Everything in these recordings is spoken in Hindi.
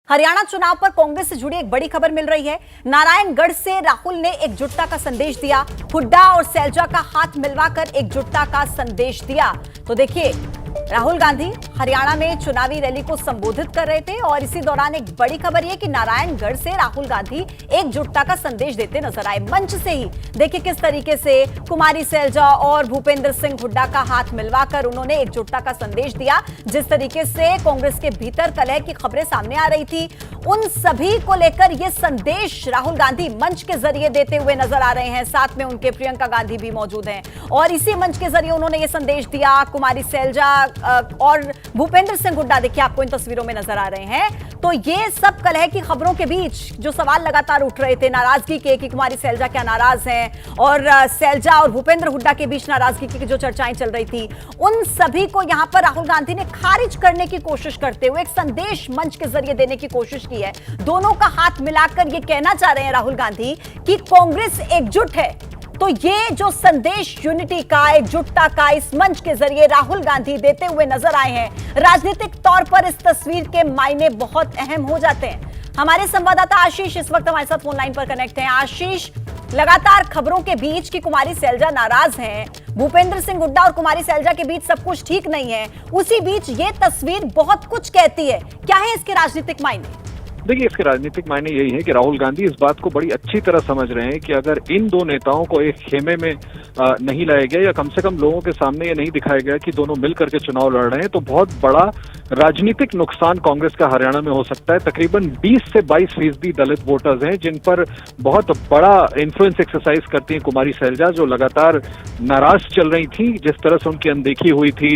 हरियाणा चुनाव पर कांग्रेस से जुड़ी एक बड़ी खबर मिल रही है। नारायणगढ़ से राहुल ने एकजुटता का संदेश दिया। हुड्डा और सैलजा का हाथ मिलवाकर एकजुटता का संदेश दिया। तो देखिए, राहुल गांधी हरियाणा में चुनावी रैली को संबोधित कर रहे थे और इसी दौरान एक बड़ी खबर यह कि नारायणगढ़ से राहुल गांधी एकजुटता का संदेश देते नजर आए। मंच से ही देखिए किस तरीके से कुमारी सैलजा और भूपेंद्र सिंह हुड्डा का हाथ मिलवाकर उन्होंने एकजुटता का संदेश दिया। जिस तरीके से कांग्रेस के भीतर कलह की खबरें सामने आ रही थी, उन सभी को लेकर यह संदेश राहुल गांधी मंच के जरिए देते हुए नजर आ रहे हैं। साथ में उनके प्रियंका गांधी भी मौजूद हैं और इसी मंच के जरिए उन्होंने यह संदेश दिया। कुमारी सैलजा और भूपेंद्र सिंह हुड्डा देखिए आपको इन तस्वीरों में नजर आ रहे हैं। तो ये सब कलह की खबरों के बीच जो सवाल लगातार उठ रहे थे नाराजगी के कि कुमारी सैलजा क्या नाराज हैं और सैलजा और भूपेंद्र हुड्डा के बीच नाराजगी की जो चर्चाएं चल रही थी, उन सभी को यहां पर राहुल गांधी ने खारिज करने की कोशिश करते हुए एक संदेश मंच के जरिए देने की कोशिश की है। दोनों का हाथ मिलाकर यह कहना चाह रहे हैं राहुल गांधी कि कांग्रेस एकजुट है। तो ये जो संदेश यूनिटी का, एकजुटता का इस मंच के जरिए राहुल गांधी देते हुए नजर आए हैं, राजनीतिक तौर पर इस तस्वीर के मायने बहुत अहम हो जाते हैं। हमारे संवाददाता आशीष इस वक्त हमारे साथ फोन लाइन पर कनेक्ट हैं। आशीष, लगातार खबरों के बीच कि कुमारी सैलजा नाराज हैं, भूपेंद्र सिंह हुड्डा और कुमारी सैलजा के बीच सब कुछ ठीक नहीं है, उसी बीच ये तस्वीर बहुत कुछ कहती है। क्या है इसके राजनीतिक मायने? देखिए, इसके राजनीतिक मायने यही है कि राहुल गांधी इस बात को बड़ी अच्छी तरह समझ रहे हैं कि अगर इन दो नेताओं को एक खेमे में नहीं लाया गया या कम से कम लोगों के सामने ये नहीं दिखाया गया कि दोनों मिल करके चुनाव लड़ रहे हैं, तो बहुत बड़ा राजनीतिक नुकसान कांग्रेस का हरियाणा में हो सकता है। तकरीबन 20 से 22% दलित वोटर्स हैं जिन पर बहुत बड़ा इन्फ्लुएंस एक्सरसाइज करती हैं कुमारी सैलजा, जो लगातार नाराज चल रही थी जिस तरह से उनकी अनदेखी हुई थी।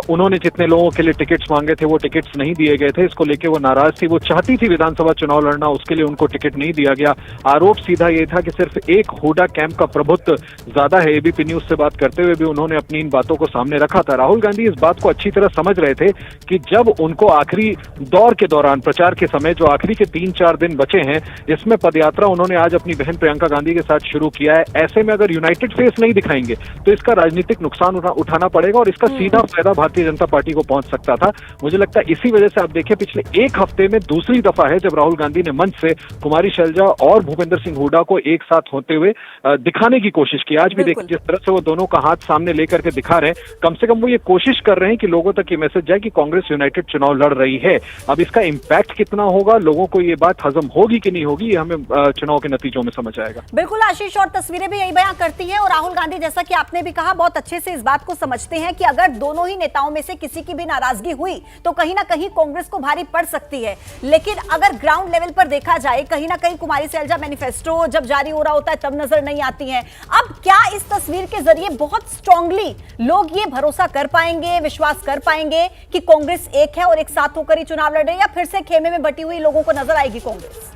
उन्होंने जितने लोगों के लिए टिकट्स मांगे थे वो टिकट्स नहीं दिए गए थे, इसको लेकर वो नाराज थी। वो चाहती थी विधानसभा चुनाव लड़ना, उसके लिए उनको टिकट नहीं दिया गया। आरोप सीधा ये था कि सिर्फ एक हुड्डा कैंप का प्रभुत्व ज्यादा है। एबीपी न्यूज से बात करते हुए भी उन्होंने अपनी इन बातों को सामने रखा था। राहुल गांधी इस बात को अच्छी तरह समझ रहे थे कि जब उनको आखिरी दौर के दौरान, प्रचार के समय जो आखिरी के 3-4 दिन बचे हैं, इसमें पदयात्रा उन्होंने आज अपनी बहन प्रियंका गांधी के साथ शुरू किया है। ऐसे में अगर यूनाइटेड फेस नहीं दिखाएंगे तो इसका राजनीतिक नुकसान उठाना पड़ेगा और इसका सीधा फायदा भारतीय जनता पार्टी को पहुंच सकता था। मुझे लगता है इसी वजह से आप देखिए पिछले एक हफ्ते में दूसरी दफा है जब राहुल गांधी ने मंच से कुमारी सैलजा और भूपेंद्र सिंह हुड्डा को एक साथ होते हुए दिखाने की कोशिश की। आज भी देखिए जिस तरह से वो दोनों का हाथ सामने लेकर के दिखा रहे हैं, कम से कम वो ये कोशिश कर रहे हैं कि लोगों तक ये मैसेज जाए कि कांग्रेस यूनाइटेड चुनाव लड़ रही है। अब इसका इंपैक्ट कितना होगा, लोगों को ये बात हजम होगी कि नहीं होगी, ये हमें चुनाव के नतीजों में समझ आएगा। बिल्कुल आशीष, और तस्वीरें भी यही बयां करती हैं। और राहुल गांधी, जैसा कि आपने भी कहा, बहुत अच्छे से इस बात को समझते हैं कि अगर दोनों ही नेताओं में से किसी की भी नाराजगी हुई तो कहीं ना कहीं कांग्रेस को भारी पड़ सकती है। लेकिन अगर ग्राउंड लेवल पर देखा जाए, कहीं ना कहीं कुमारी सैलजा मैनिफेस्टो जब जारी हो रहा होता है तब नजर नहीं आती हैं। अब क्या इस तस्वीर के जरिए बहुत स्ट्रांगली लोग ये भरोसा कर पाएंगे, विश्वास कर पाएंगे कि कांग्रेस एक है और एक साथ होकर ही चुनाव लड़ रही है, या फिर से खेमे में बटी हुई लोगों को नजर आएगी कांग्रेस?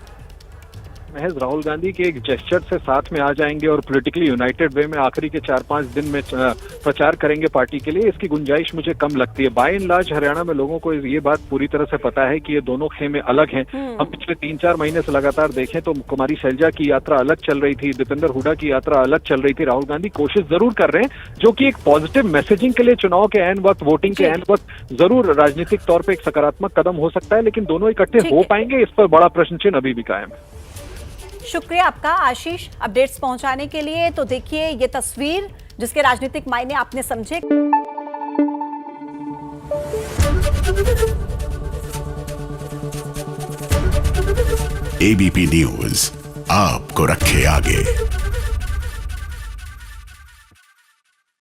महज राहुल गांधी के एक जेस्चर से साथ में आ जाएंगे और पॉलिटिकली यूनाइटेड वे में आखिरी के 4-5 दिन में प्रचार करेंगे पार्टी के लिए, इसकी गुंजाइश मुझे कम लगती है। बाय एंड लार्ज हरियाणा में लोगों को ये बात पूरी तरह से पता है कि ये दोनों खेमे अलग हैं। हम पिछले 3-4 महीने से लगातार देखें तो कुमारी सैलजा की यात्रा अलग चल रही थी, भूपेंद्र हुड्डा की यात्रा अलग चल रही थी। राहुल गांधी कोशिश जरूर कर रहे हैं जो कि एक पॉजिटिव मैसेजिंग के लिए चुनाव के ऐन वक्त, वोटिंग के ऐन वक्त जरूर राजनीतिक तौर पर एक सकारात्मक कदम हो सकता है, लेकिन दोनों इकट्ठे हो पाएंगे, इस पर बड़ा प्रश्न चिन्ह अभी भी कायम है। शुक्रिया आपका आशीष अपडेट्स पहुंचाने के लिए। तो देखिए ये तस्वीर जिसके राजनीतिक मायने आपने समझे। एबीपी न्यूज आपको रखे आगे।